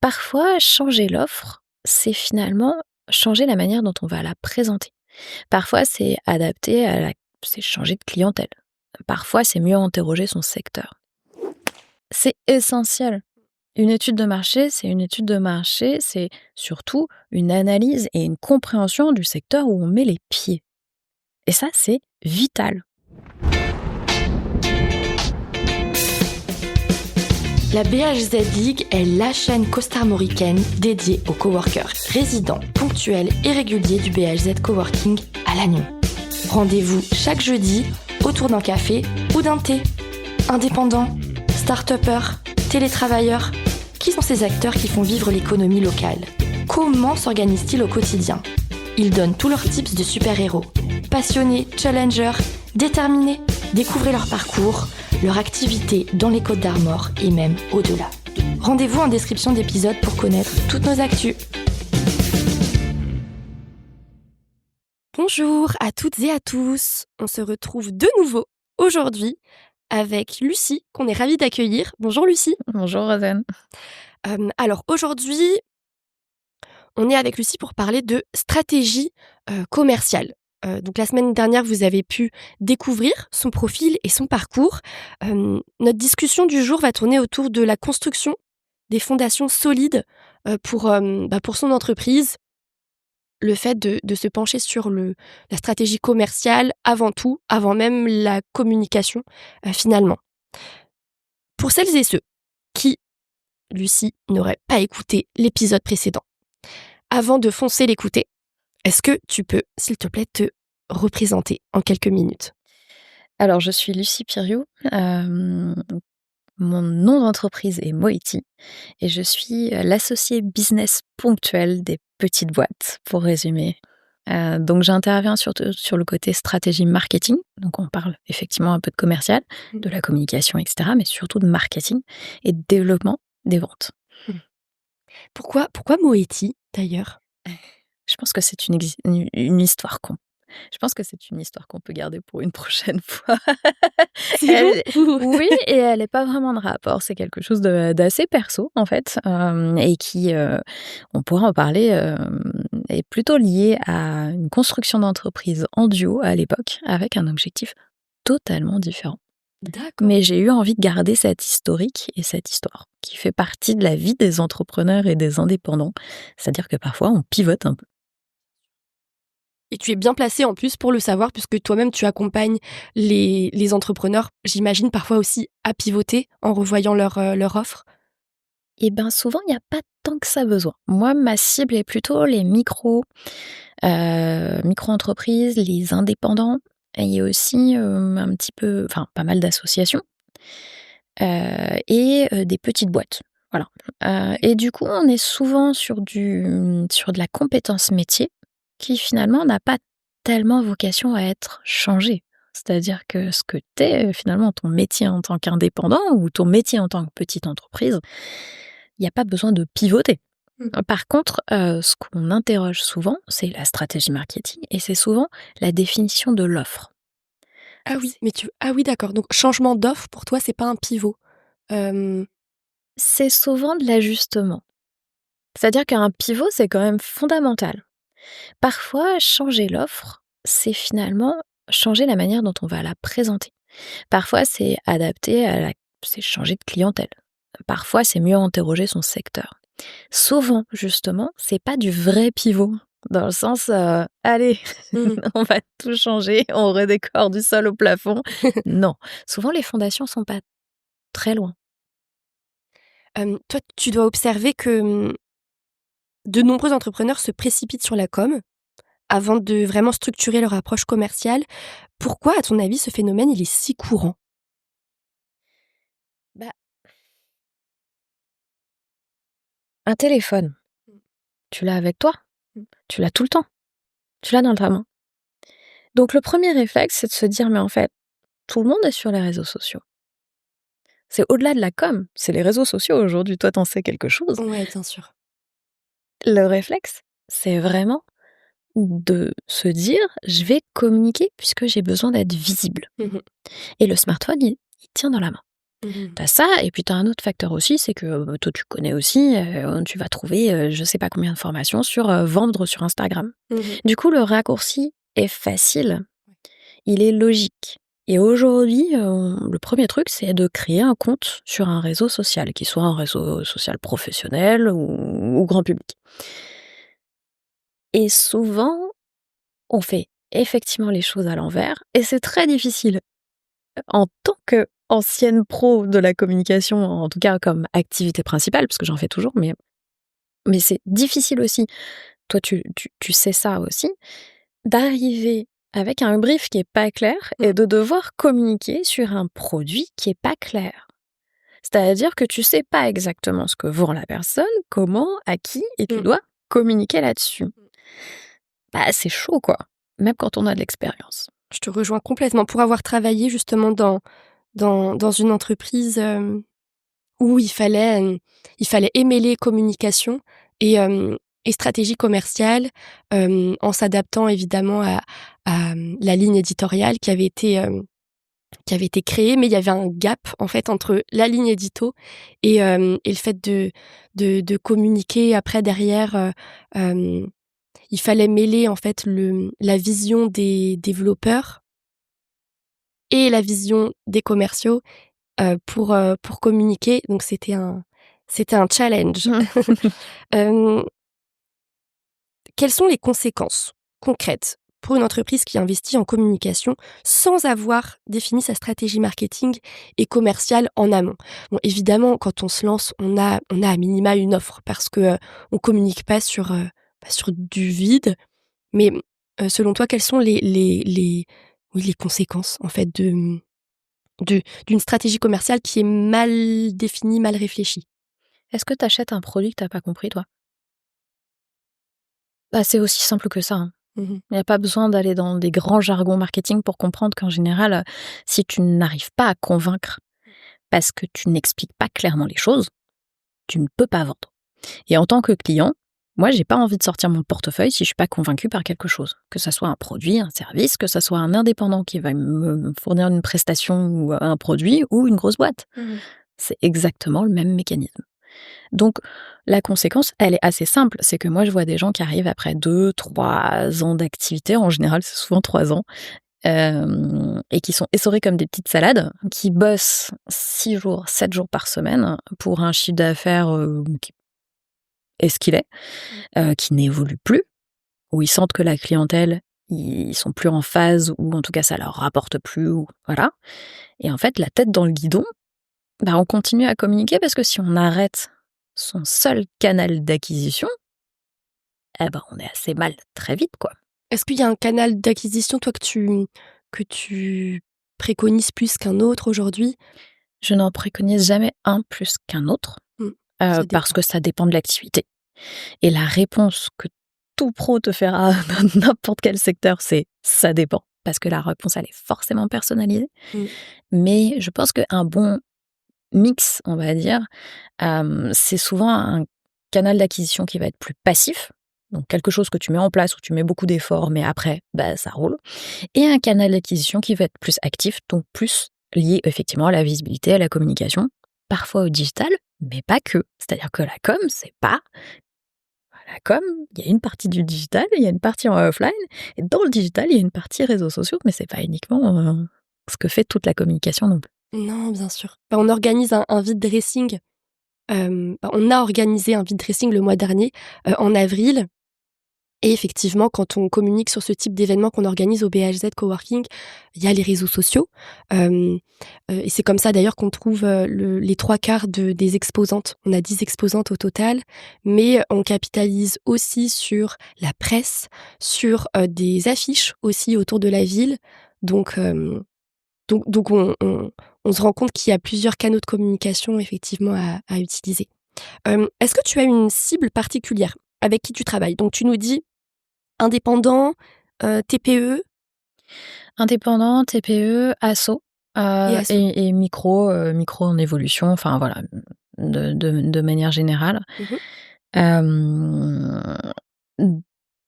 Parfois, changer l'offre, c'est finalement changer la manière dont on va la présenter. Parfois, c'est changer de clientèle. Parfois, c'est mieux interroger son secteur. C'est essentiel. Une étude de marché, c'est une étude de marché, c'est surtout une analyse et une compréhension du secteur où on met les pieds. Et ça, c'est vital. La BHZ League est la chaîne costarmoricaine dédiée aux coworkers résidents, ponctuels et réguliers du BHZ Coworking à Lannion. Rendez-vous chaque jeudi autour d'un café ou d'un thé. Indépendants, start-upers, télétravailleurs, qui sont ces acteurs qui font vivre l'économie locale? Comment s'organisent-ils au quotidien? Ils donnent tous leurs tips de super-héros. Passionnés, challengers, déterminés, découvrez leur parcours, leur activité dans les Côtes d'Armor et même au-delà. Rendez-vous en description d'épisode pour connaître toutes nos actus. Bonjour à toutes et à tous, on se retrouve de nouveau aujourd'hui avec Lucie, qu'on est ravie d'accueillir. Bonjour Lucie. Bonjour Rosanne. Alors aujourd'hui, on est avec Lucie pour parler de stratégie commerciale. Donc la semaine dernière, vous avez pu découvrir son profil et son parcours. Notre discussion du jour va tourner autour de la construction des fondations solides pour son entreprise. Le fait de se pencher sur la stratégie commerciale avant tout, avant même la communication finalement. Pour celles et ceux qui, Lucie, n'auraient pas écouté l'épisode précédent, avant de foncer l'écouter, est-ce que tu peux, s'il te plaît, te représenter en quelques minutes? Alors, je suis Lucie Piriou. Mon nom d'entreprise est Moeti et je suis l'associée business ponctuel des petites boîtes, pour résumer. Donc, j'interviens surtout sur le côté stratégie marketing. Donc, on parle effectivement un peu de commercial, de la communication, etc., mais surtout de marketing et de développement des ventes. Pourquoi Moeti, d'ailleurs? Je pense que c'est une histoire Je pense que c'est une histoire qu'on peut garder pour une prochaine fois. C'est Oui, et elle n'est pas vraiment de rapport. C'est quelque chose d'assez perso, en fait, et qui, on pourra en parler, est plutôt lié à une construction d'entreprise en duo à l'époque, avec un objectif totalement différent. D'accord. Mais j'ai eu envie de garder cette historique et cette histoire, qui fait partie de la vie des entrepreneurs et des indépendants. C'est-à-dire que parfois, on pivote un peu. Et tu es bien placée en plus pour le savoir, puisque toi-même tu accompagnes les entrepreneurs, j'imagine parfois aussi à pivoter en revoyant leur offre. Et bien souvent, il n'y a pas tant que ça besoin. Moi, ma cible est plutôt les micro-entreprises, les indépendants, et aussi un petit peu, enfin pas mal d'associations, et des petites boîtes. Voilà. Et du coup, on est souvent sur de la compétence métier qui finalement n'a pas tellement vocation à être changée. C'est-à-dire que ce que t'es, finalement, ton métier en tant qu'indépendant ou ton métier en tant que petite entreprise, il n'y a pas besoin de pivoter. Par contre, ce qu'on interroge souvent, c'est la stratégie marketing et c'est souvent la définition de l'offre. Ah oui, d'accord. Donc changement d'offre pour toi, c'est pas un pivot. C'est souvent de l'ajustement. C'est-à-dire qu'un pivot, c'est quand même fondamental. Parfois, changer l'offre, c'est finalement changer la manière dont on va la présenter. Parfois, c'est c'est changer de clientèle. Parfois, c'est mieux interroger son secteur. Souvent, justement, c'est pas du vrai pivot. Dans le sens, allez, on va tout changer, on redécore du sol au plafond. Non, souvent les fondations sont pas très loin. Toi, tu dois observer que de nombreux entrepreneurs se précipitent sur la com avant de vraiment structurer leur approche commerciale. Pourquoi, à ton avis, ce phénomène il est si courant? Bah, un téléphone, tu l'as avec toi, tu l'as tout le temps, tu l'as dans ta main. Donc le premier réflexe, c'est de se dire, mais en fait, tout le monde est sur les réseaux sociaux. C'est au-delà de la com, c'est les réseaux sociaux aujourd'hui. Toi, t'en sais quelque chose. Ouais, bien sûr. Le réflexe, c'est vraiment de se dire, je vais communiquer puisque j'ai besoin d'être visible. Et le smartphone, il tient dans la main. Mmh. Tu as ça et puis tu as un autre facteur aussi, c'est que, toi tu connais aussi, tu vas trouver, je sais pas combien de formations sur, vendre sur Instagram. Mmh. Du coup, le raccourci est facile, il est logique et aujourd'hui, le premier truc, c'est de créer un compte sur un réseau social, qu'il soit un réseau social professionnel ou grand public et souvent, on fait effectivement les choses à l'envers et c'est très difficile en tant qu'ancienne pro de la communication, en tout cas comme activité principale, parce que j'en fais toujours, mais c'est difficile aussi, toi tu sais ça aussi, d'arriver avec un brief qui est pas clair et Mmh. de devoir communiquer sur un produit qui est pas clair. C'est-à-dire que tu sais pas exactement ce que vend la personne, comment, à qui et tu Mmh. dois communiquer là-dessus. Bah, c'est chaud quoi, même quand on a de l'expérience. Je te rejoins complètement. Pour avoir travaillé justement dans une entreprise, où il fallait aimer les communications et et stratégie commerciale, en s'adaptant évidemment à la ligne éditoriale qui avait été créée, mais il y avait un gap en fait entre la ligne édito et le fait de communiquer après derrière, il fallait mêler en fait la vision des développeurs et la vision des commerciaux, pour communiquer, donc c'était un challenge. Hem, Quelles sont les conséquences concrètes pour une entreprise qui investit en communication sans avoir défini sa stratégie marketing et commerciale en amont? Bon, évidemment, quand on se lance, on a à minima une offre parce que, on communique pas sur du vide. Mais, selon toi, quelles sont les conséquences en fait d'une stratégie commerciale qui est mal définie, mal réfléchie? Est-ce que tu achètes un produit que tu pas compris toi? Bah, c'est aussi simple que ça, hein. Mmh mh. Il y a pas besoin d'aller dans des grands jargons marketing pour comprendre qu'en général, si tu n'arrives pas à convaincre parce que tu n'expliques pas clairement les choses, tu ne peux pas vendre. Et en tant que client, moi, j'ai pas envie de sortir mon portefeuille si je suis pas convaincue par quelque chose. Que ça soit un produit, un service, que ça soit un indépendant qui va me fournir une prestation ou un produit ou une grosse boîte. Mmh. C'est exactement le même mécanisme. Donc, la conséquence, elle est assez simple. C'est que moi, je vois des gens qui arrivent après 2, 3 ans d'activité. En général, c'est souvent 3 ans. Et qui sont essorés comme des petites salades, qui bossent 6 jours, 7 jours par semaine pour un chiffre d'affaires, qui est ce qu'il est, Mmh. qui n'évolue plus, où ils sentent que la clientèle, ils sont plus en phase ou en tout cas ça leur rapporte plus ou voilà et en fait la tête dans le guidon, bah, on continue à communiquer parce que si on arrête son seul canal d'acquisition, eh ben, on est assez mal très vite, quoi. Est-ce qu'il y a un canal d'acquisition, toi, que tu préconises plus qu'un autre aujourd'hui? Je n'en préconise jamais un plus qu'un autre, Mmh. Ça parce dépend. que ça dépend de l'activité. Et la réponse que tout pro te fera dans n'importe quel secteur, c'est «ça dépend», parce que la réponse, elle est forcément personnalisée. Mmh. Mais je pense qu'un bon mix, on va dire, c'est souvent un canal d'acquisition qui va être plus passif, donc quelque chose que tu mets en place, où tu mets beaucoup d'efforts, mais après, bah, ça roule et un canal d'acquisition qui va être plus actif, donc plus lié effectivement à la visibilité, à la communication, parfois au digital, mais pas que. C'est-à-dire que la com, c'est pas la com, il y a une partie du digital, il y a une partie en offline et dans le digital, il y a une partie réseaux sociaux, mais c'est pas uniquement, ce que fait toute la communication non plus. Non, bien sûr. Bah, on organise un vide dressing, on a organisé un vide dressing le mois dernier, en avril. Et effectivement, quand on communique sur ce type d'événement qu'on organise au BHZ Coworking, il y a les réseaux sociaux. Hem, et c'est comme ça d'ailleurs qu'on trouve, les 3/4 des exposantes. On a 10 exposantes au total, mais on capitalise aussi sur la presse, sur, des affiches aussi autour de la ville. Donc on se rend compte qu'il y a plusieurs canaux de communication effectivement à utiliser. Est-ce que tu as une cible particulière avec qui tu travailles? Donc tu nous dis indépendant, TPE Indépendant, TPE, asso, et asso. et micro en évolution, enfin voilà, de manière générale. Mmh. Hem,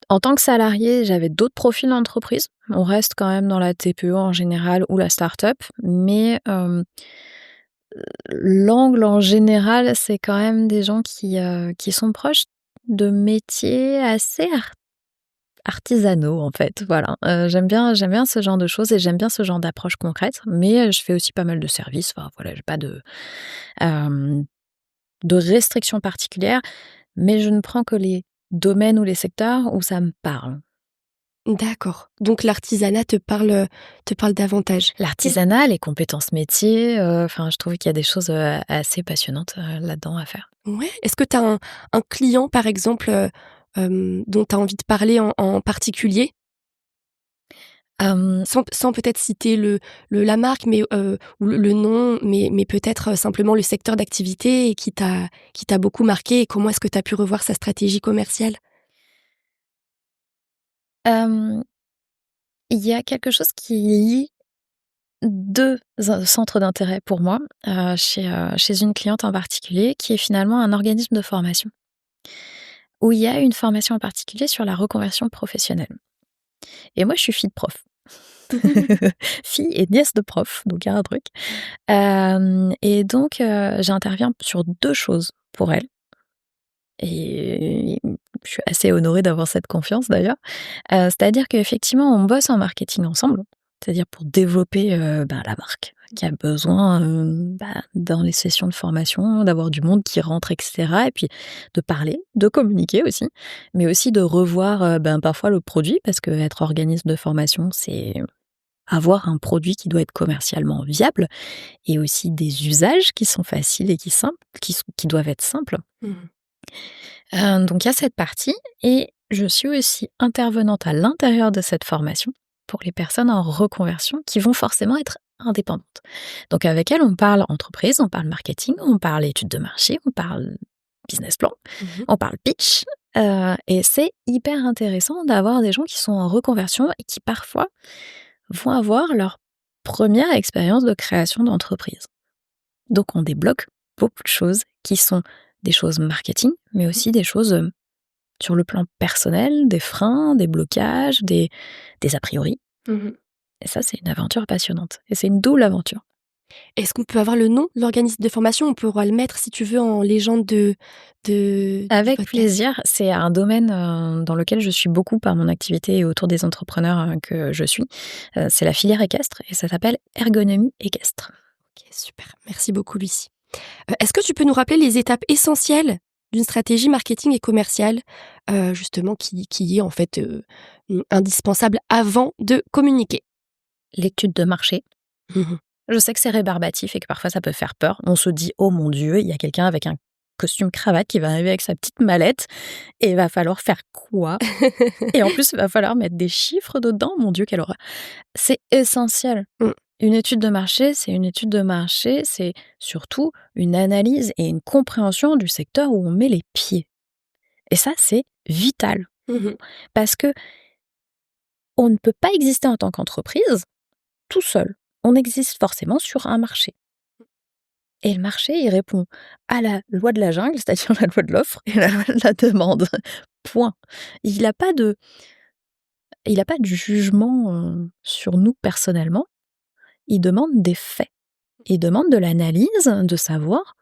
En tant que salarié, j'avais d'autres profils d'entreprise. On reste quand même dans la TPE en général ou la start-up, mais l'angle en général, c'est quand même des gens qui sont proches de métiers assez artisanaux, en fait, voilà. J'aime bien ce genre de choses et j'aime bien ce genre d'approche concrète, mais je fais aussi pas mal de services. Enfin, voilà, j'ai pas hem, de restrictions particulières, mais je ne prends que les domaines ou les secteurs où ça me parle. D'accord. Donc l'artisanat te parle davantage. Et L'artisanat, les compétences métiers, enfin, je trouve qu'il y a des choses, assez passionnantes, là-dedans à faire. ouais, est-ce que tu as un client, par exemple, dont tu as envie de parler en particulier? Hem, Sans peut-être citer la marque, mais ou le nom, mais peut-être, simplement le secteur d'activité et qui t'a beaucoup marqué et comment est-ce que tu as pu revoir sa stratégie commerciale? hem, il y a quelque chose qui lie 2 centres d'intérêt pour moi, chez une cliente en particulier qui est finalement un organisme de formation, où il y a une formation en particulier sur la reconversion professionnelle et moi je suis fille de prof. Fille et nièce de prof, donc il y a un truc. Hem et donc j'interviens sur 2 choses pour elle et je suis assez honorée d'avoir cette confiance d'ailleurs. C'est-à-dire qu'effectivement, on bosse en marketing ensemble, c'est-à-dire pour développer, la marque qui a besoin, dans les sessions de formation, d'avoir du monde qui rentre et cetera et puis de parler, de communiquer aussi, mais aussi de revoir, parfois le produit parce qu'être organisme de formation, c'est avoir un produit qui doit être commercialement viable et aussi des usages qui sont faciles et qui doivent être simples. Mmh. Donc il y a cette partie et je suis aussi intervenante à l'intérieur de cette formation pour les personnes en reconversion qui vont forcément être indépendantes. Donc avec elles, on parle entreprise, on parle marketing, on parle études de marché, on parle business plan, Mmh. on parle pitch, et c'est hyper intéressant d'avoir des gens qui sont en reconversion et qui parfois vont avoir leur première expérience de création d'entreprise. Donc on débloque beaucoup de choses qui sont des choses marketing, mais aussi des choses, sur le plan personnel, des freins, des blocages, des a priori Mmh. et ça, c'est une aventure passionnante et c'est une double aventure. Est-ce qu'on peut avoir le nom de l'organisme de formation? On pourra le mettre, si tu veux, en légende du Avec podcast. plaisir, c'est un domaine, dans lequel je suis beaucoup par mon activité et autour des entrepreneurs, que je suis. C'est la filière équestre et ça s'appelle Ergonomie équestre. OK, super. Merci beaucoup, Lucie. Est-ce que tu peux nous rappeler les étapes essentielles d'une stratégie marketing et commerciale, justement qui est en fait, indispensable avant de communiquer? L'étude de marché. Mmh. Je sais que c'est rébarbatif et que parfois ça peut faire peur. On se dit: «Oh mon Dieu, il y a quelqu'un avec un costume cravate qui va arriver avec sa petite mallette et il va falloir faire quoi?» Et en plus, il va falloir mettre des chiffres dedans. Mon Dieu, quelle horreur. C'est essentiel. Mmh. Une étude de marché, c'est une étude de marché, c'est surtout une analyse et une compréhension du secteur où on met les pieds. Et ça, c'est vital Mmh. parce que on ne peut pas exister en tant qu'entreprise tout seul. On existe forcément sur un marché. Et le marché, il répond à la loi de la jungle, c'est-à-dire la loi de l'offre et la loi de la demande. Point. Il n'a pas de il a pas de jugement, sur nous personnellement. Il demande des faits. Il demande de l'analyse, de savoir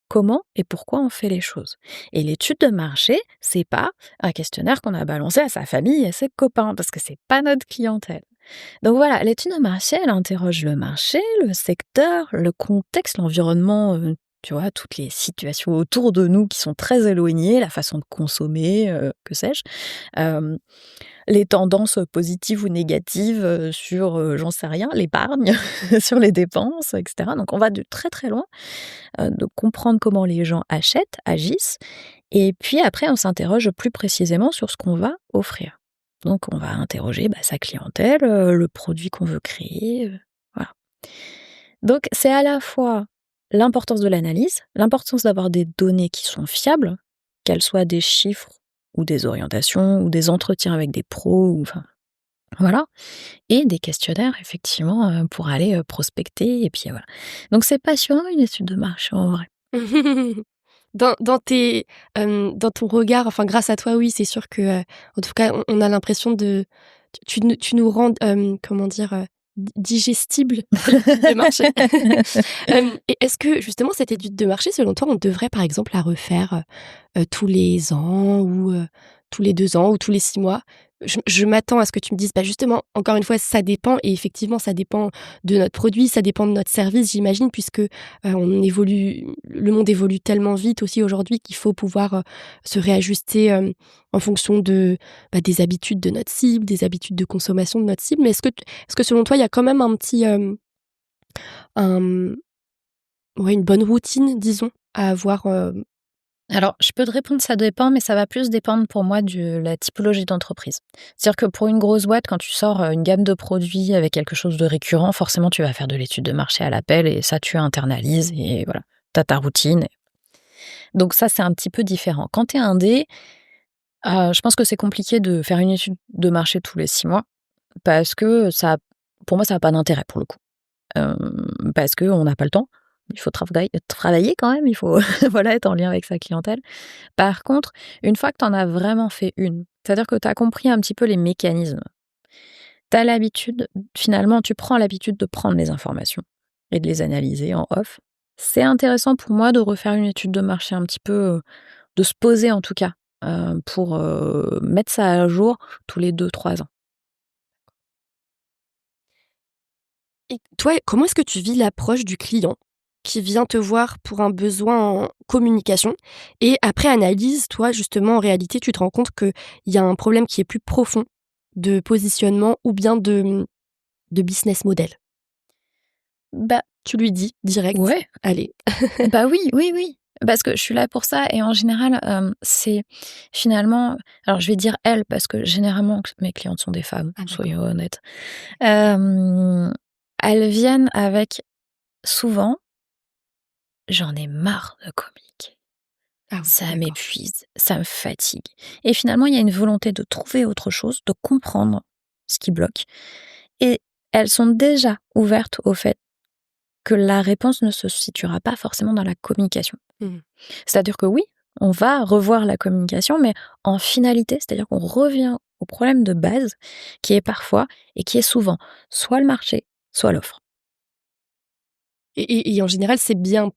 comment et pourquoi on fait les choses. Et l'étude de marché, c'est pas un questionnaire qu'on a balancé à sa famille et à ses copains, parce que c'est pas notre clientèle. Donc voilà, l'étude de marché, elle interroge le marché, le secteur, le contexte, l'environnement, tu vois, toutes les situations autour de nous qui sont très éloignées, la façon de consommer, que sais-je. Hem, les tendances positives ou négatives, sur, j'en sais rien, l'épargne, sur les dépenses, et cetera. Donc on va de très, très loin, de comprendre comment les gens achètent, agissent et puis après on s'interroge plus précisément sur ce qu'on va offrir. Donc on va interroger, sa clientèle, le produit qu'on veut créer, voilà. Donc c'est à la fois l'importance de l'analyse, l'importance d'avoir des données qui sont fiables, qu'elles soient des chiffres ou des orientations ou des entretiens avec des pros ou enfin voilà et des questionnaires effectivement, pour aller, prospecter et puis voilà. Donc c'est passionnant une étude de marché en vrai. Dans ton regard, enfin grâce à toi, oui, c'est sûr que, en tout cas, on a l'impression de tu nous rends, comment dire? digestible de marché. Et est-ce que justement cette étude de marché, selon toi, on devrait par exemple la refaire tous les ans ou tous les 2 ans ou tous les 6 mois? Je m'attends à ce que tu me dises, bah, justement, encore une fois, ça dépend et effectivement, ça dépend de notre produit, ça dépend de notre service, j'imagine, puisque, on évolue le monde évolue tellement vite aussi aujourd'hui qu'il faut pouvoir, se réajuster, en fonction de, bah, des habitudes de notre cible, des habitudes de consommation de notre cible. Mais est-ce que selon toi, il y a quand même un petit, un ouais, une bonne routine, disons, à avoir, Alors, je peux te répondre, ça dépend, mais ça va plus dépendre pour moi de la typologie d'entreprise. C'est-à-dire que pour une grosse boîte, quand tu sors une gamme de produits avec quelque chose de récurrent, forcément, tu vas faire de l'étude de marché à l'appel et ça, tu internalises et voilà, tu as ta routine. Donc ça, c'est un petit peu différent. Quand tu es indé, je pense que c'est compliqué de faire une étude de marché tous les 6 mois parce que ça, pour moi, ça n'a pas d'intérêt pour le coup. Parce qu'on n'a pas le temps. Il faut travailler quand même, il faut voilà, être en lien avec sa clientèle. Par contre, une fois que tu en as vraiment fait une, c'est-à-dire que tu as compris un petit peu les mécanismes, tu as l'habitude, finalement, tu prends l'habitude de prendre les informations et de les analyser en off. C'est intéressant pour moi de refaire une étude de marché un petit peu, de se poser en tout cas, pour, mettre ça à jour tous les 2-3 ans. et toi, comment est-ce que tu vis l'approche du client qui vient te voir pour un besoin en communication et après analyse, toi, justement, en réalité, tu te rends compte qu'il y a un problème qui est plus profond de positionnement ou bien de business model? Bah, Tu lui dis direct: ouais. «Allez». Bah, oui, oui, oui, parce que je suis là pour ça et en général, c'est finalement, alors je vais dire «elles» parce que généralement mes clientes sont des femmes, Ah d'accord. soyons honnêtes. Hem, Elles viennent avec souvent: «J'en ai marre de communiquer, Ah oui, ça d'accord. m'épuise, ça me fatigue» et finalement il y a une volonté de trouver autre chose, de comprendre ce qui bloque et elles sont déjà ouvertes au fait que la réponse ne se situera pas forcément dans la communication. Mmh. C'est-à-dire que oui, on va revoir la communication, mais en finalité, c'est-à-dire qu'on revient au problème de base qui est parfois et qui est souvent soit le marché, soit l'offre. Et en général, c'est bien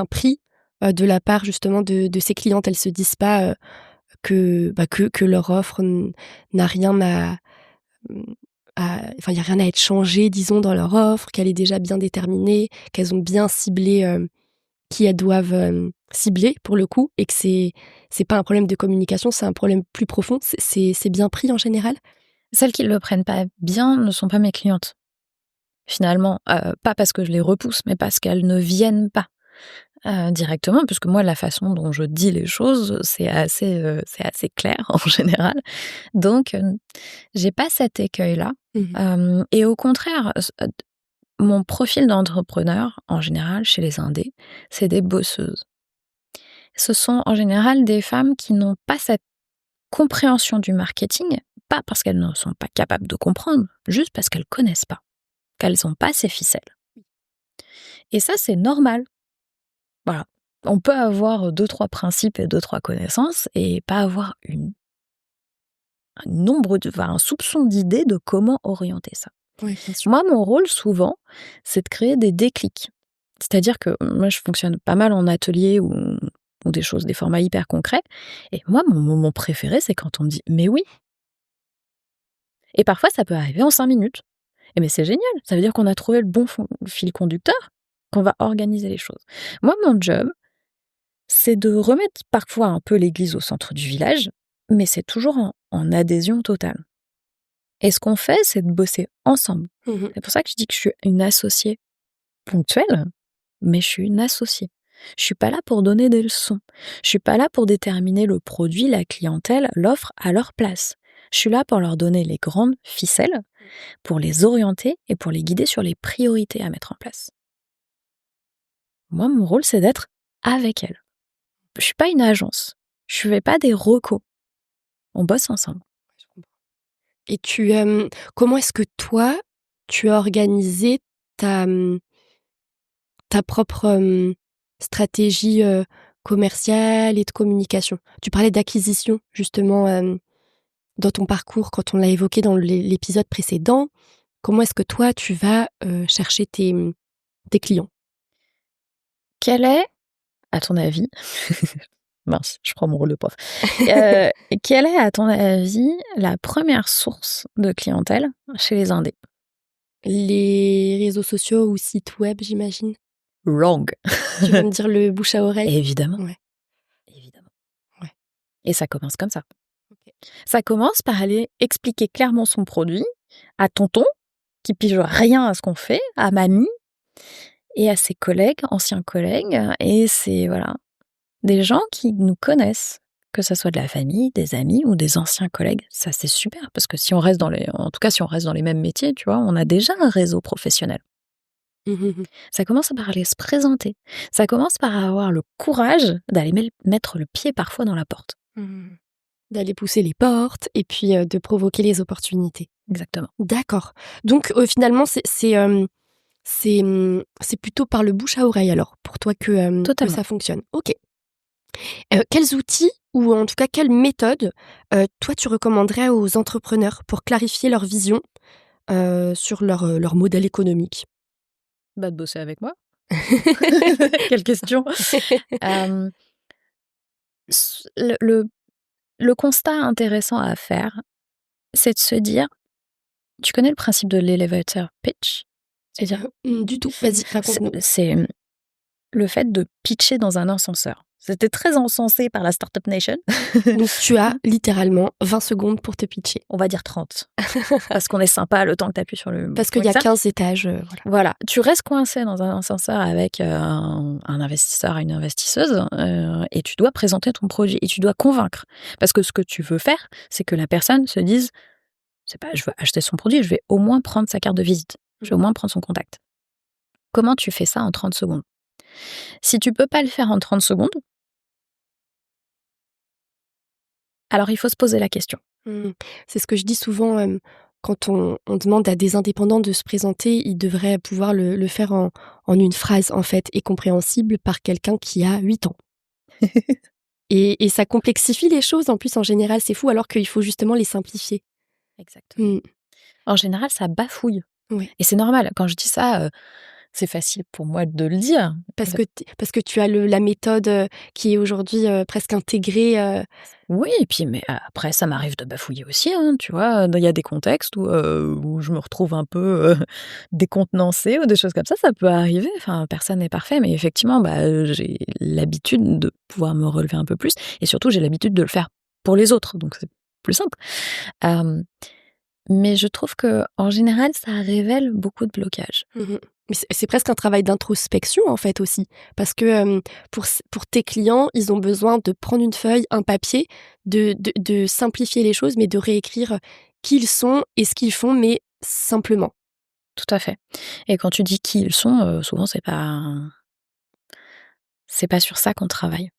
pris, de la part justement de ces clientes. Elles se disent pas, que leur offre n'a rien mmh, enfin, il y a rien à être changé, disons, dans leur offre, qu'elle est déjà bien déterminée, qu'elles ont bien ciblé, qui elles doivent, cibler pour le coup et que c'est pas un problème de communication, c'est un problème plus profond. C'est bien pris en général? Celles qui ne le prennent pas bien ne sont pas mes clientes. Finalement, pas parce que je les repousse, mais parce qu'elles ne viennent pas directement, puisque moi, la façon dont je dis les choses, c'est assez clair en général. Donc, j'ai pas cet écueil-là. Mmh. Et au contraire, mon profil d'entrepreneur, en général, chez les indés, c'est des bosseuses. Ce sont en général des femmes qui n'ont pas cette compréhension du marketing, pas parce qu'elles ne sont pas capables de comprendre, juste parce qu'elles connaissent pas, qu'elles n'ont pas ces ficelles. Et ça, c'est normal. Voilà. On peut avoir deux, trois principes et deux, trois connaissances et pas avoir un soupçon d'idée de comment orienter ça. Oui, bien sûr. Moi, mon rôle, souvent, c'est de créer des déclics. C'est-à-dire que moi, je fonctionne pas mal en atelier ou des formats hyper concrets. Et moi, mon moment préféré, c'est quand on me dit «Mais oui». Et parfois, ça peut arriver en 5 minutes. Et mais c'est génial, ça veut dire qu'on a trouvé le bon fil conducteur, qu'on va organiser les choses. Moi, mon job, c'est de remettre parfois un peu l'église au centre du village, mais c'est toujours en adhésion totale. Et ce qu'on fait, c'est de bosser ensemble. Mmh. C'est pour ça que je dis que je suis une associée ponctuelle, mais je suis une associée. Je suis pas là pour donner des leçons. Je suis pas là pour déterminer le produit, la clientèle, l'offre à leur place. Je suis là pour leur donner les grandes ficelles, pour les orienter et pour les guider sur les priorités à mettre en place. Moi, mon rôle, c'est d'être avec elles. Je suis pas une agence. Je fais pas des recos. On bosse ensemble. Je comprends. Et comment est-ce que toi, tu as organisé ta, ta propre, stratégie, commerciale et de communication? Tu parlais d'acquisition justement, dans ton parcours quand on l'a évoqué dans l'épisode précédent. Comment est-ce que toi, tu vas chercher tes clients? Quelle est, à ton avis mince, je prends mon rôle de prof. Heu, Quelle est, à ton avis, la première source de clientèle chez les indés? Les réseaux sociaux ou sites web, j'imagine? Wrong. Tu vas me dire le bouche à oreille? Évidemment, Ouais, évidemment. ouais. Et ça commence comme ça. OK. Ça commence par aller expliquer clairement son produit à tonton, qui pige rien à ce qu'on fait, à mamie et à ses collègues, anciens collègues et c'est voilà, des gens qui nous connaissent, que ça soit de la famille, des amis ou des anciens collègues. Ça, c'est super parce que si on reste dans les en tout cas, si on reste dans les mêmes métiers, tu vois, on a déjà un réseau professionnel. Mmh mh. Ça commence par aller se présenter. Ça commence par avoir le courage d'aller mettre le pied parfois dans la porte. Mmh. D'aller pousser les portes et puis, de provoquer les opportunités. Exactement. D'accord. Donc, finalement, c'est plutôt par le bouche à oreille alors, pour toi que Totalement. ça fonctionne? OK. Quels outils ou en tout cas quelles méthodes, toi tu recommanderais aux entrepreneurs pour clarifier leur vision, sur leur modèle économique? Bah, de bosser avec moi. Quelle question. Hem, s le constat intéressant à faire, c'est de se dire tu connais le principe de l'elevator pitch? C'est-à-dire, Du tout. Vas-y, raconte-nous. c'est le fait de pitcher dans un ascenseur. C'était très encensé par la Startup Nation. Donc tu as littéralement 20 secondes pour te pitcher. On va dire 30, parce qu'on est sympa le temps que tu appuies sur le Parce qu'il bouton y a etc. 15 étages, voilà. Voilà, tu restes coincé dans un ascenseur avec, un investisseur, une investisseuse, et tu dois présenter ton projet et tu dois convaincre. Parce que ce que tu veux faire, c'est que la personne se dise: «C'est pas je veux acheter son produit, je vais au moins prendre sa carte de visite, je vais au moins prendre son contact». Comment tu fais ça en 30 secondes? Si tu peux pas le faire en 30 secondes, alors il faut se poser la question. Mmh. C'est ce que je dis souvent, quand on demande à des indépendants de se présenter, ils devraient pouvoir le faire en une phrase, en fait, et compréhensible par quelqu'un qui a 8 ans. Et ça complexifie les choses, en plus, en général, c'est fou, alors qu'il faut justement les simplifier. Exactement. Mmh. En général, ça bafouille Ouais. et c'est normal. Quand je dis ça, c'est facile pour moi de le dire. Parce que tu as la méthode, qui est aujourd'hui, presque intégrée, Oui, et puis mais après ça m'arrive de bafouiller aussi, hein, tu vois? Il y a des contextes où je me retrouve un peu, décontenancée ou des choses comme ça peut arriver. Enfin, personne n'est parfait, mais effectivement, bah, j'ai l'habitude de pouvoir me relever un peu plus et surtout j'ai l'habitude de le faire pour les autres, donc c'est plus simple. Hem, mais je trouve que en général, ça révèle beaucoup de blocages. Mmh. Mais c'est presque un travail d'introspection, en fait, aussi. Parce que, pour tes clients, ils ont besoin de prendre une feuille, un papier, de simplifier les choses, mais de réécrire qui ils sont et ce qu'ils font, mais simplement. Tout à fait et quand tu dis qui ils sont, souvent c'est pas sur ça qu'on travaille.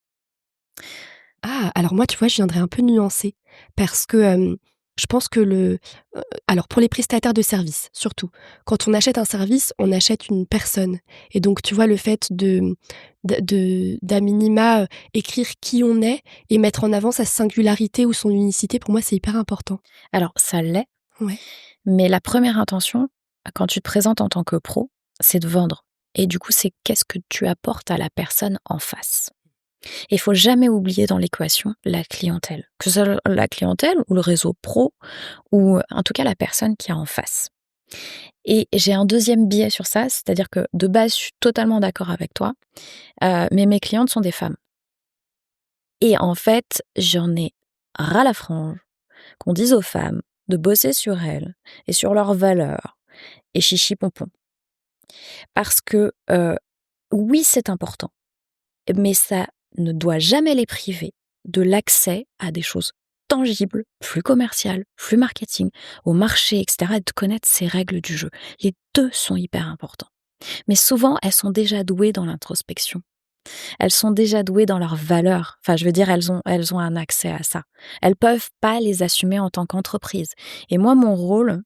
Ah, alors moi, tu vois, je viendrais un peu nuancer parce que, je pense que alors pour les prestataires de services, surtout, quand on achète un service, on achète une personne et donc tu vois, le fait d'à minima, écrire qui on est et mettre en avant sa singularité ou son unicité, pour moi, c'est hyper important. Alors ça l'est, Ouais. mais la première intention, quand tu te présentes en tant que pro, c'est de vendre et du coup, c'est qu'est-ce que tu apportes à la personne en face? Et il faut jamais oublier dans l'équation la clientèle, que ce soit la clientèle ou le réseau pro ou en tout cas la personne qui est en face. Et j'ai un deuxième biais sur ça, c'est-à-dire que de base, je suis totalement d'accord avec toi, mais mes clientes sont des femmes et en fait, j'en ai ras la frange qu'on dise aux femmes de bosser sur elles et sur leurs valeurs et chichi pompon. Parce que, oui, c'est important, mais ça ne doit jamais les priver de l'accès à des choses tangibles, plus commerciales, plus marketing, au marché, et cetera, et de connaître ces règles du jeu. Les 2 sont hyper importants. Mais souvent, elles sont déjà douées dans l'introspection. Elles sont déjà douées dans leurs valeurs. Enfin, je veux dire, elles ont un accès à ça. Elles peuvent pas les assumer en tant qu'entreprise. Et moi, mon rôle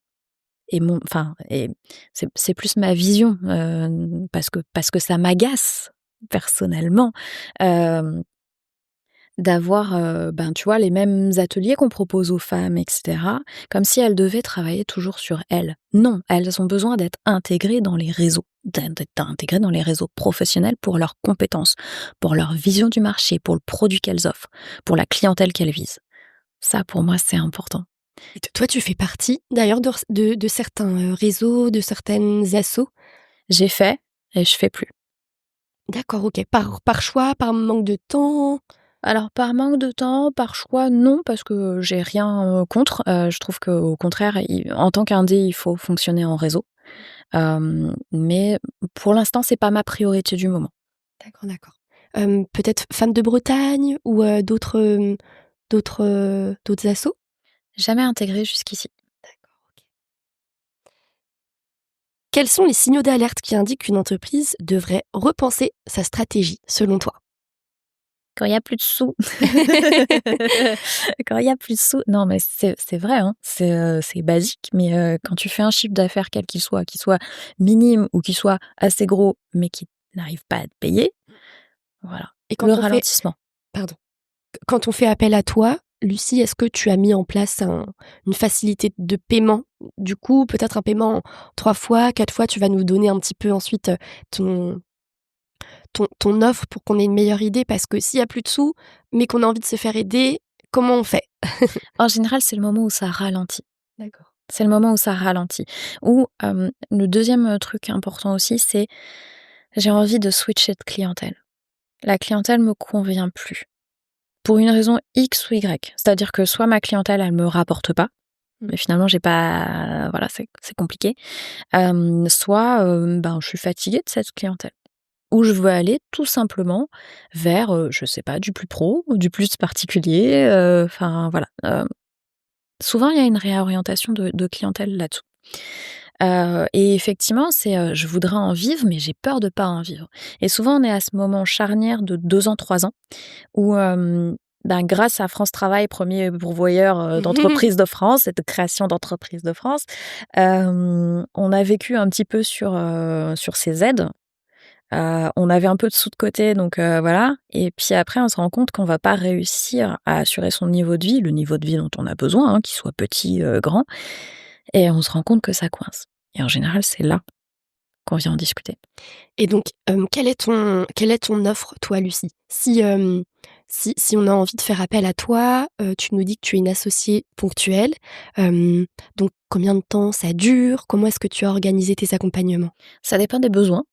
et c'est plus ma vision, parce que ça m'agace personnellement, hem, d'avoir, tu vois, les mêmes ateliers qu'on propose aux femmes et cetera, comme si elles devaient travailler toujours sur elles. Non, elles ont besoin d'être intégrées dans les réseaux, d'être intégrées dans les réseaux professionnels pour leurs compétences, pour leur vision du marché, pour le produit qu'elles offrent, pour la clientèle qu'elles visent. Ça, pour moi, c'est important. Et toi, tu fais partie d'ailleurs de certains, réseaux, de certaines assos? J'ai fait et je fais plus. D'accord, OK. Par choix, par manque de temps? Alors par manque de temps, par choix, non, parce que j'ai rien, contre. Je trouve qu'au contraire, en tant qu'indé, il faut fonctionner en réseau. Mais pour l'instant, c'est pas ma priorité du moment. D'accord, d'accord. Peut-être Femmes de Bretagne ou, d'autres assos? Jamais intégré jusqu'ici. D'accord, OK. Quels sont les signaux d'alerte qui indiquent qu'une entreprise devrait repenser sa stratégie, selon toi? Quand il y a plus de sous. Quand il y a plus de sous non, mais c'est vrai, hein, c'est basique, mais quand tu fais un chiffre d'affaires quel qu'il soit minime ou qu'il soit assez gros, mais qui n'arrive pas à te payer, voilà, Et le quand on fait ralentissement. pardon. Quand on fait appel à toi, Lucie, est-ce que tu as mis en place une facilité de paiement? Du coup, peut-être un paiement en 3 fois, 4 fois, tu vas nous donner un petit peu ensuite, ton ton offre pour qu'on ait une meilleure idée parce que s'il y a plus de sous, mais qu'on a envie de se faire aider, comment on fait? En général, c'est le moment où ça ralentit. D'accord. C'est le moment où ça ralentit. Ou, le deuxième truc important aussi, c'est j'ai envie de switcher de clientèle. La clientèle me convient plus. Pour une raison X ou Y. C'est-à-dire que soit ma clientèle, elle me rapporte pas, mais finalement j'ai pas voilà, c'est compliqué. Soit, je suis fatiguée de cette clientèle. Ou je veux aller tout simplement vers, je sais pas, du plus pro, ou du plus particulier, enfin voilà. Souvent il y a une réorientation de clientèle là-dessous. Et effectivement, c'est, je voudrais en vivre, mais j'ai peur de pas en vivre. Et souvent on est à ce moment charnière de 2 ans, 3 ans où, grâce à France Travail, premier pourvoyeur, d'entreprises de France et de création d'entreprises de France, on a vécu un petit peu sur ces aides. On avait un peu de sous de côté donc voilà et puis après on se rend compte qu'on va pas réussir à assurer son niveau de vie, le niveau de vie dont on a besoin, hein, qu'il soit petit, grand et on se rend compte que ça coince et en général, c'est là qu'on vient en discuter. Et donc, quelle est ton offre, toi, Lucie? Si on a envie de faire appel à toi, tu nous dis que tu es une associée ponctuelle, donc combien de temps ça dure? Comment est-ce que tu as organisé tes accompagnements? Ça dépend des besoins.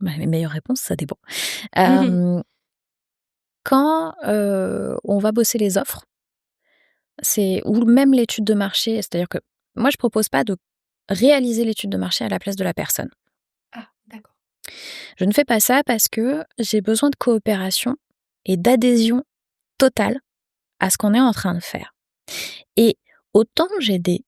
Bah, les meilleures réponses, ça dépend. Mmh. Quand, on va bosser les offres, c'est ou même l'étude de marché, c'est-à-dire que moi, je propose pas de réaliser l'étude de marché à la place de la personne. Ah, d'accord. Je ne fais pas ça parce que j'ai besoin de coopération et d'adhésion totale à ce qu'on est en train de faire. Et autant j'ai des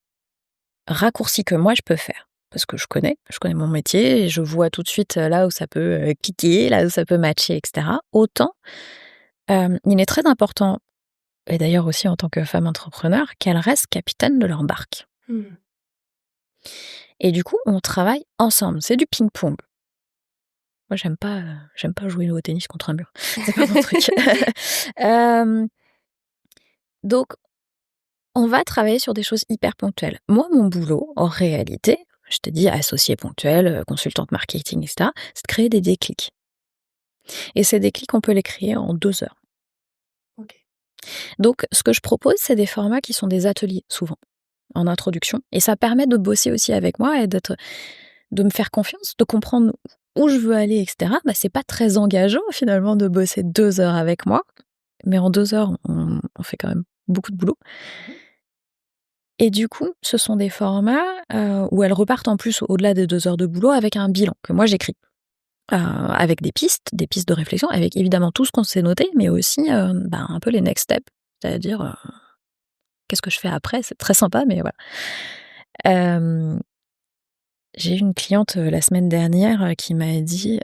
raccourcis que moi je peux faire, parce que je connais mon métier et je vois tout de suite, là où ça peut, cliquer, là où ça peut matcher et cetera. Autant, il est très important et d'ailleurs aussi en tant que femme entrepreneur, qu'elles restent capitaines de leur barque. Mmh. Et du coup, on travaille ensemble. C'est du ping-pong. Moi, j'aime pas jouer au tennis contre un mur. C'est pas mon truc. Hem, donc on va travailler sur des choses hyper ponctuelles. Moi, mon boulot, en réalité, je te dis associée ponctuelle, consultante marketing et cetera, c'est de créer des déclics. Et ces déclics, on peut les créer en 2 heures. OK. Donc ce que je propose, c'est des formats qui sont des ateliers, souvent, en introduction et ça permet de bosser aussi avec moi et de me faire confiance, de comprendre où je veux aller et cetera. Bah, c'est pas très engageant finalement de bosser 2 heures avec moi, mais en 2 heures, on fait quand même beaucoup de boulot. Mmh. Et du coup, ce sont des formats, où elles repartent en plus au-delà des 2 heures de boulot avec un bilan que moi j'écris, avec des pistes de réflexion, avec évidemment tout ce qu'on s'est noté, mais aussi, un peu les next steps. C'est-à-dire, qu'est-ce que je fais après? C'est très sympa, mais voilà. Hem, j'ai eu une cliente, la semaine dernière, qui m'a dit,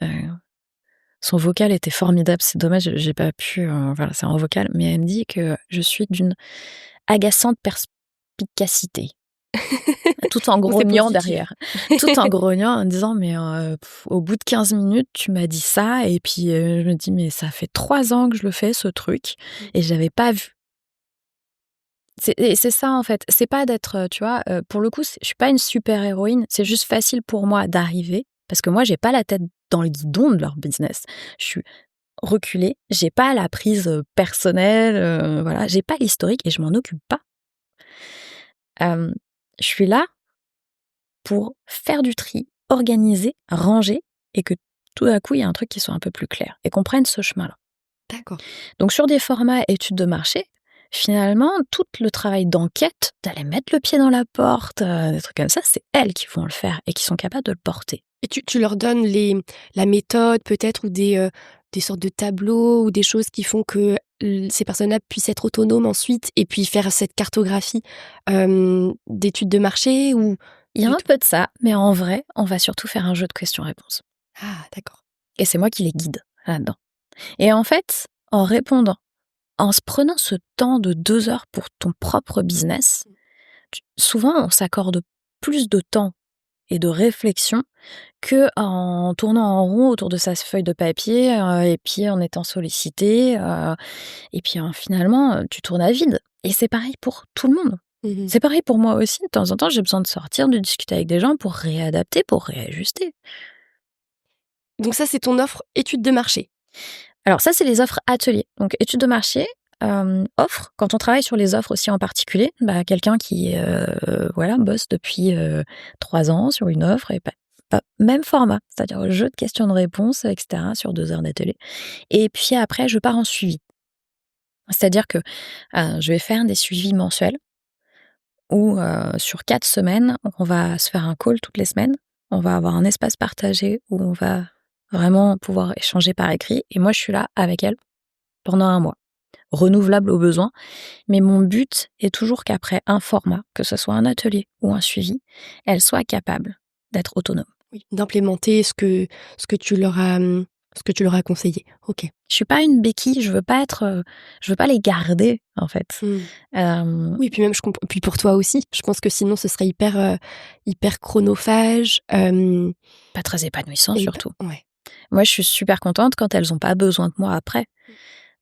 son vocal était formidable, c'est dommage, j'ai pas pu, voilà, c'est en vocal, mais elle me dit que je suis d'une agaçante perspicacité. tout en Donc c'est grognant positif. derrière. Tout en grognant en disant: «Mais au bout de 15 minutes, tu m'as dit ça» et puis, je me dis: «Mais ça fait 3 ans que je le fais ce truc et j'avais pas vu». C'est ça en fait, c'est pas d'être, tu vois, pour le coup, je suis pas une super héroïne, c'est juste facile pour moi d'arriver parce que moi j'ai pas la tête dans le guidon de leur business. Je suis reculée, j'ai pas la prise, personnelle, voilà, j'ai pas l'historique et je m'en occupe pas. Hem, je suis là pour faire du tri, organiser, ranger et que tout d'un coup, il y a un truc qui soit un peu plus clair et qu'on prenne ce chemin-là. D'accord. Donc sur des formats études de marché, finalement, tout le travail d'enquête, d'aller mettre le pied dans la porte, des trucs comme ça, c'est elles qui vont le faire et qui sont capables de le porter. Et tu leur donnes la méthode peut-être ou des sortes de tableaux ou des choses qui font que ces personnes-là puissent être autonomes ensuite et puis faire cette cartographie d'études de marché ou Il y a du un tout? peu de ça, mais en vrai, on va surtout faire un jeu de questions-réponses. Ah d'accord. Et c'est moi qui les guide là-dedans. Et en fait, en répondant, en se prenant ce temps de 2 heures pour ton propre business, souvent on s'accorde plus de temps et de réflexion que en tournant en rond autour de sa feuille de papier, et puis en étant sollicité, et puis, finalement, tu tournes à vide et c'est pareil pour tout le monde. Mmh. C'est pareil pour moi aussi, de temps en temps, j'ai besoin de sortir, de discuter avec des gens pour réadapter, pour réajuster. Donc ça, c'est ton offre études de marché? Alors ça, c'est les offres ateliers. Donc études de marché, offres, quand on travaille sur les offres aussi en particulier, quelqu'un qui, voilà, bosse depuis, 3 ans sur une offre et pas même format, c'est-à-dire jeu de questions-de-réponses et cetera sur 2 heures d'atelier et puis après je pars en suivi. C'est-à-dire que, je vais faire des suivis mensuels où, sur 4 semaines, on va se faire un call toutes les semaines. On va avoir un espace partagé où on va vraiment pouvoir échanger par écrit et moi je suis là avec elle pendant 1 mois, renouvelable au besoin. Mais mon but est toujours qu'après un format, que ce soit un atelier ou un suivi, elle soit capable d'être autonome. Oui, d'implémenter ce que tu leur as conseillé. OK. Je suis pas une béquille, je veux pas les garder en fait. Mmh. Hem, Oui, puis même je comprends puis pour toi aussi, je pense que sinon ce serait hyper chronophage, Pas très épanouissant et p surtout. ouais. Moi, je suis super contente quand elles ont pas besoin de moi après.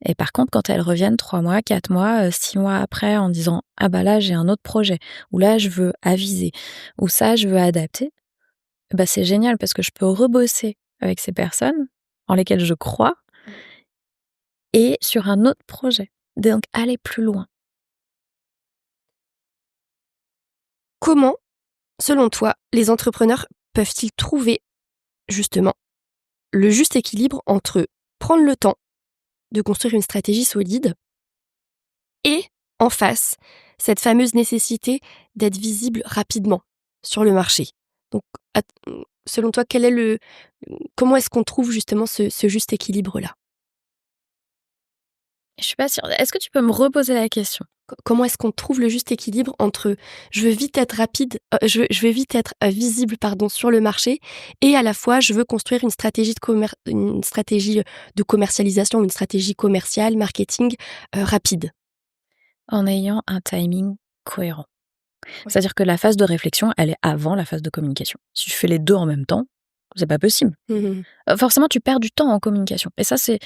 Et par contre, quand elles reviennent 3 mois, 4 mois, 6 mois après en disant: «Ah bah là, j'ai un autre projet» ou «Là, je veux aviser» ou «Ça, je veux adapter», c'est génial parce que je peux rebosser avec ces personnes en lesquelles je crois et sur un autre projet. Donc aller plus loin. Comment, selon toi, les entrepreneurs peuvent-ils trouver justement le juste équilibre entre prendre le temps de construire une stratégie solide et en face, cette fameuse nécessité d'être visible rapidement sur le marché? Donc, at selon toi, comment est-ce qu'on trouve justement ce juste équilibre-là? Je suis pas sûre. Est-ce que tu peux me reposer la question? Comment est-ce qu'on trouve le juste équilibre entre je veux vite être rapide, je veux vite être, visible pardon sur le marché et à la fois je veux construire une stratégie, de commercialisation, une stratégie commerciale, marketing, rapide? En ayant un timing cohérent. Oui. C'est-à-dire que la phase de réflexion, elle est avant la phase de communication. Si tu fais les 2 en même temps, c'est pas possible. Mmh. Forcément, tu perds du temps en communication et ça, c'est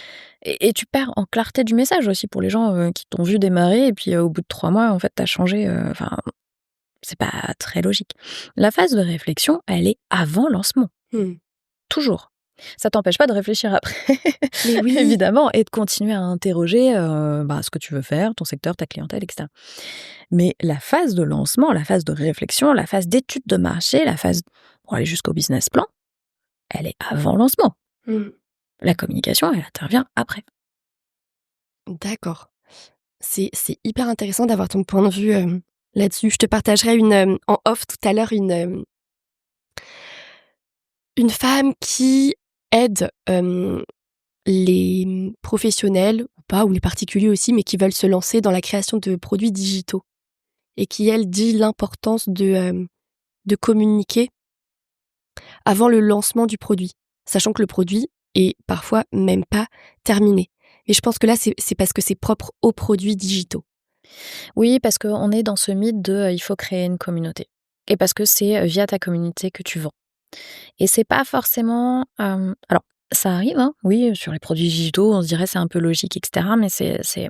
et tu perds en clarté du message aussi pour les gens, qui t'ont vu démarrer et puis, au bout de 3 mois, en fait, tu as changé, enfin, c'est pas très logique. La phase de réflexion, elle est avant lancement, Mmh. toujours. Ça t'empêche pas de réfléchir après, Mais oui! évidemment et de continuer à interroger, ce que tu veux faire, ton secteur, ta clientèle et cetera. Mais la phase de lancement, la phase de réflexion, la phase d'étude de marché, la phase pour aller jusqu'au business plan, elle est avant lancement. Mmh. La communication, elle intervient après. D'accord. C'est hyper intéressant d'avoir ton point de vue, là-dessus. Je te partagerai en off tout à l'heure une femme qui aide, les professionnels ou pas, ou les particuliers aussi, mais qui veulent se lancer dans la création de produits digitaux et qui, elle, dit l'importance de communiquer avant le lancement du produit, sachant que le produit est parfois même pas terminé. Et je pense que là, c'est parce que c'est propre aux produits digitaux. Oui, parce qu'on est dans ce mythe de, il faut créer une communauté. et parce que c'est via ta communauté que tu vends. Et c'est pas forcément, alors ça arrive, hein, oui, sur les produits digitaux, on se dirait c'est un peu logique et cetera, mais c'est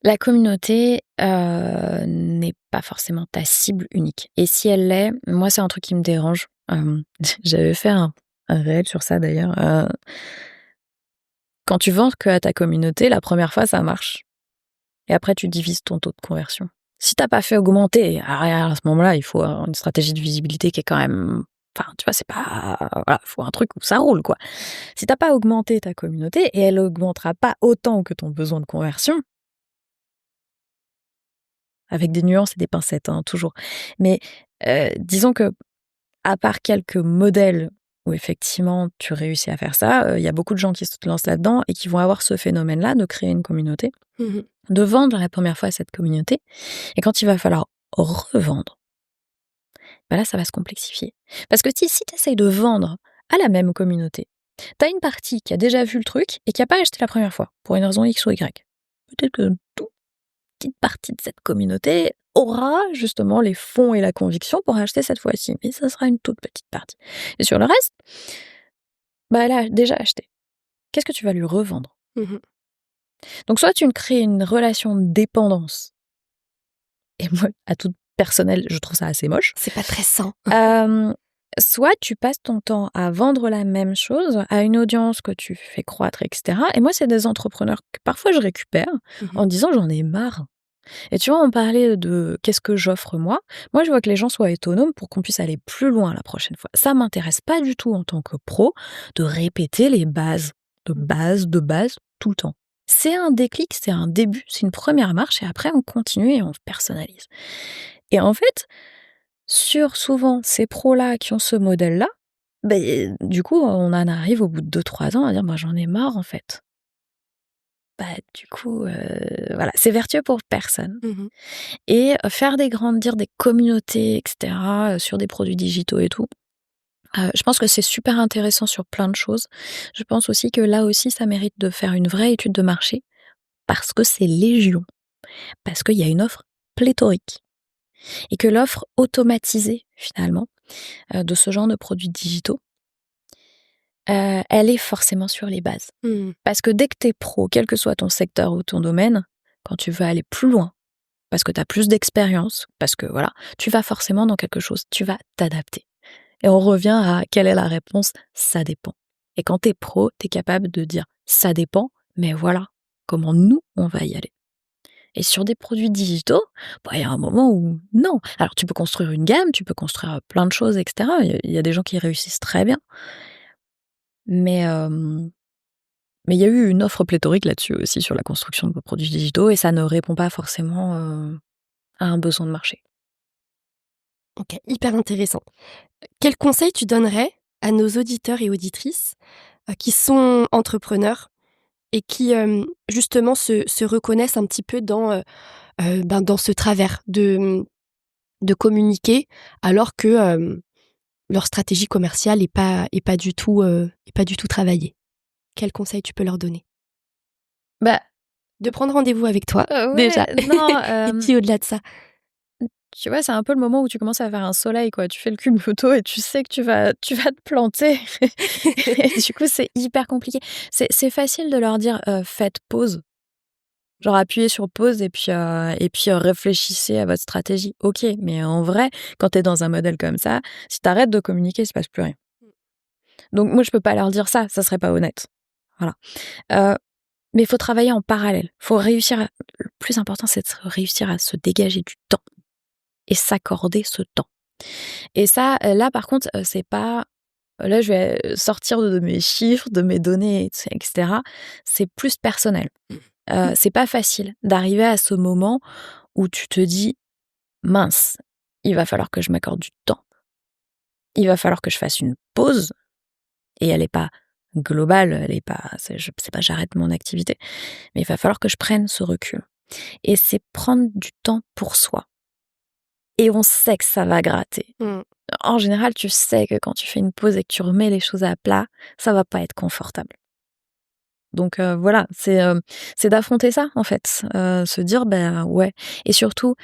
la communauté, n'est pas forcément ta cible unique et si elle l'est, moi, c'est un truc qui me dérange. J'avais fait un réel sur ça d'ailleurs, quand tu vends que à ta communauté, la première fois, ça marche et après tu divises ton taux de conversion. Si tu pas fait augmenter, à ce moment-là, il faut une stratégie de visibilité qui est quand même, enfin, tu vois, c'est pas, voilà, il faut un truc où ça roule, quoi. Si tu pas augmenté ta communauté et elle augmentera pas autant que ton besoin de conversion, avec des nuances et des pincettes, hein, toujours. Mais disons que à part quelques modèles où effectivement tu réussis à faire ça, il y a beaucoup de gens qui se lancent là-dedans et qui vont avoir ce phénomène-là de créer une communauté, Mmh. de vendre la première fois à cette communauté et quand il va falloir revendre, bah là, ça va se complexifier. Parce que si tu essayes de vendre à la même communauté, tu as une partie qui a déjà vu le truc et qui a pas acheté la première fois, pour une raison X ou Y. Peut-être que toute petite partie de cette communauté aura justement les fonds et la conviction pour acheter cette fois-ci, mais ça sera une toute petite partie. Et sur le reste, bah, elle a déjà acheté. Qu'est-ce que tu vas lui revendre? Mmh. Donc soit tu crées une relation de dépendance, et moi, à titre personnel, je trouve ça assez moche. C'est pas très sain. Hem, Soit tu passes ton temps à vendre la même chose à une audience que tu fais croître et cetera et moi, c'est des entrepreneurs que parfois je récupère Mmh. en disant: «J'en ai marre». Et tu vois, on parlait de «qu'est-ce que j'offre moi?» Moi, je veux que les gens soient autonomes pour qu'on puisse aller plus loin la prochaine fois. Ça m'intéresse pas du tout en tant que pro de répéter les bases, de base, tout le temps. C'est un déclic, c'est un début, c'est une première marche et après on continue et on personnalise. Et en fait, sur souvent ces pros-là qui ont ce modèle-là, du coup, on en arrive au bout de 2-3 ans à dire: «Moi, j'en ai marre en fait». Du coup, voilà, c'est vertueux pour personne. Mmh. Et faire dire des communautés et cetera, sur des produits digitaux et tout, je pense que c'est super intéressant sur plein de choses. Je pense aussi que là aussi, ça mérite de faire une vraie étude de marché parce que c'est légion, parce qu'il y a une offre pléthorique et que l'offre automatisée finalement, de ce genre de produits digitaux, elle est forcément sur les bases. Mmh. Parce que dès que tu es pro, quel que soit ton secteur ou ton domaine, quand tu veux aller plus loin, parce que tu as plus d'expérience, parce que voilà, tu vas forcément dans quelque chose, tu vas t'adapter. Et on revient à quelle est la réponse? Ça dépend. Et quand tu es pro, tu es capable de dire ça dépend, mais voilà comment nous, on va y aller. Et sur des produits digitaux, il y a un moment où non. Alors tu peux construire une gamme, tu peux construire plein de choses, etc. Il y a des gens qui réussissent très bien. Mais mais il y a eu une offre pléthorique là-dessus aussi sur la construction de produits digitaux et ça ne répond pas forcément, à un besoin de marché. OK, hyper intéressant. Quel conseil tu donnerais à nos auditeurs et auditrices, qui sont entrepreneurs et qui, justement se reconnaissent un petit peu dans, dans ce travers de communiquer alors que, leur stratégie commerciale est pas du tout travaillée? Quel conseil tu peux leur donner? Bah, De prendre rendez-vous avec toi, ouais, déjà. non, Et puis au-delà de ça. tu vois, c'est un peu le moment où tu commences à faire un soleil, quoi. Tu fais le cube photo et tu sais que tu vas te planter. Et du coup, c'est hyper compliqué. C'est facile de leur dire, «Faites pause». Genre appuyez sur pause et puis, réfléchissez à votre stratégie. OK, mais en vrai, quand tu es dans un modèle comme ça, si tu arrêtes de communiquer, il se passe plus rien. Donc moi, je peux pas leur dire ça serait pas honnête. Voilà. Heu, mais il faut travailler en parallèle. Faut réussir à le plus important, c'est de réussir à se dégager du temps et s'accorder ce temps. Et ça, là par contre, c'est pas là je vais sortir de mes chiffres, de mes données et cetera. C'est plus personnel. C'est pas facile d'arriver à ce moment où tu te dis: «Mince, il va falloir que je m'accorde du temps. Il va falloir que je fasse une pause» et elle est pas globale, elle est pas c'est pas j'arrête mon activité, mais il va falloir que je prenne ce recul et c'est prendre du temps pour soi et on sait que ça va gratter. Mmh. En général, tu sais que quand tu fais une pause et que tu remets les choses à plat, ça va pas être confortable. Donc voilà, c'est d'affronter ça en fait, se dire ouais, et surtout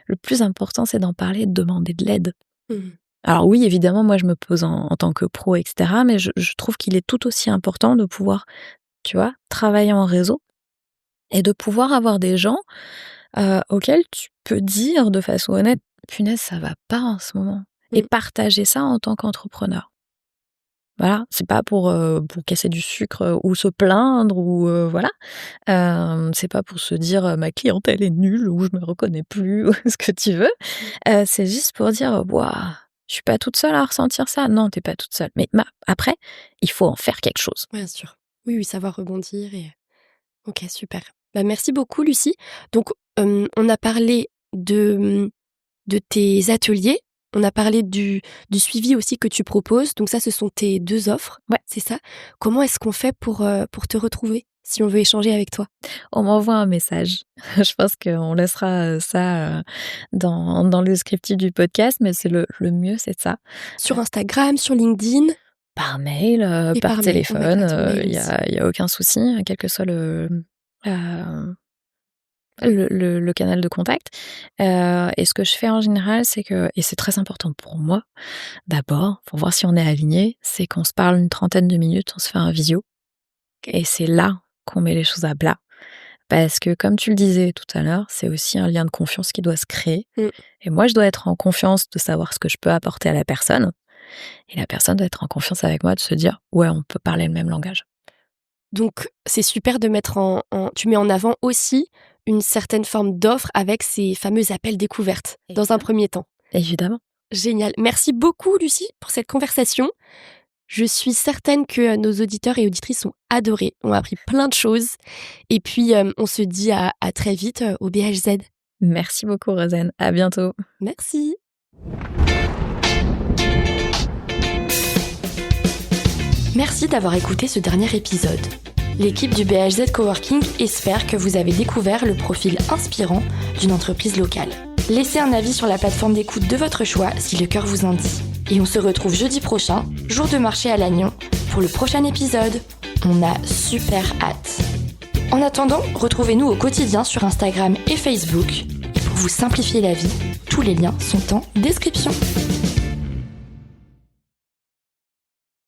le plus important c'est d'en parler, de demander de l'aide. Mmh. Alors oui, évidemment, moi je me pose en tant que pro et cetera, mais je trouve qu'il est tout aussi important de pouvoir, tu vois, travailler en réseau et de pouvoir avoir des gens, auxquels tu peux dire de façon honnête: «Punaise, ça va pas en ce moment», et Mmh. partager ça en tant qu'entrepreneur. Voilà, c'est pas pour casser du sucre ou se plaindre ou voilà. C'est pas pour se dire, «Ma clientèle est nulle» ou «Je me reconnais plus» ou ce que tu veux. Mmh. C'est juste pour dire: «Waouh, je suis pas toute seule à ressentir ça». Non, tu es pas toute seule. Mais après, il faut en faire quelque chose. Bien sûr. Oui, oui, savoir rebondir et OK, super. Bah, merci beaucoup Lucie. Donc, on a parlé de tes ateliers, on a parlé du suivi aussi que tu proposes, donc ça, ce sont tes 2 offres, Ouais. c'est ça? Comment est-ce qu'on fait pour te retrouver, si on veut échanger avec toi? On m'envoie un message. Je pense qu'on laissera, ça, dans le descriptif du podcast, mais c'est le mieux, c'est ça. Sur Instagram, sur LinkedIn Par mail, et par par mail? On téléphone, mettra ton mail il y aussi. a y a aucun souci, hein, quel que soit le canal de contact. Et ce que je fais en général, c'est que, et c'est très important pour moi, d'abord, pour voir si on est aligné, c'est qu'on se parle une trentaine de minutes, on se fait un visio et c'est là qu'on met les choses à plat. Parce que comme tu le disais tout à l'heure, c'est aussi un lien de confiance qui doit se créer Mmh. et moi, je dois être en confiance de savoir ce que je peux apporter à la personne et la personne doit être en confiance avec moi de se dire: «Ouais, on peut parler le même langage». Donc c'est super de mettre tu mets en avant aussi une certaine forme d'offre avec ces fameux appels découvertes, dans un Évidemment. premier temps. Évidemment. Génial. Merci beaucoup Lucie pour cette conversation. Je suis certaine que nos auditeurs et auditrices ont adoré, ont appris plein de choses et puis, on se dit à très vite, au BHZ. Merci beaucoup Rosanne, à bientôt. Merci. Merci d'avoir écouté ce dernier épisode. L'équipe du BHZ Coworking espère que vous avez découvert le profil inspirant d'une entreprise locale. Laissez un avis sur la plateforme d'écoute de votre choix si le cœur vous en dit. Et on se retrouve jeudi prochain, jour de marché à Lannion, pour le prochain épisode. On a super hâte. En attendant, retrouvez-nous au quotidien sur Instagram et Facebook. Et pour vous simplifier la vie, tous les liens sont en description.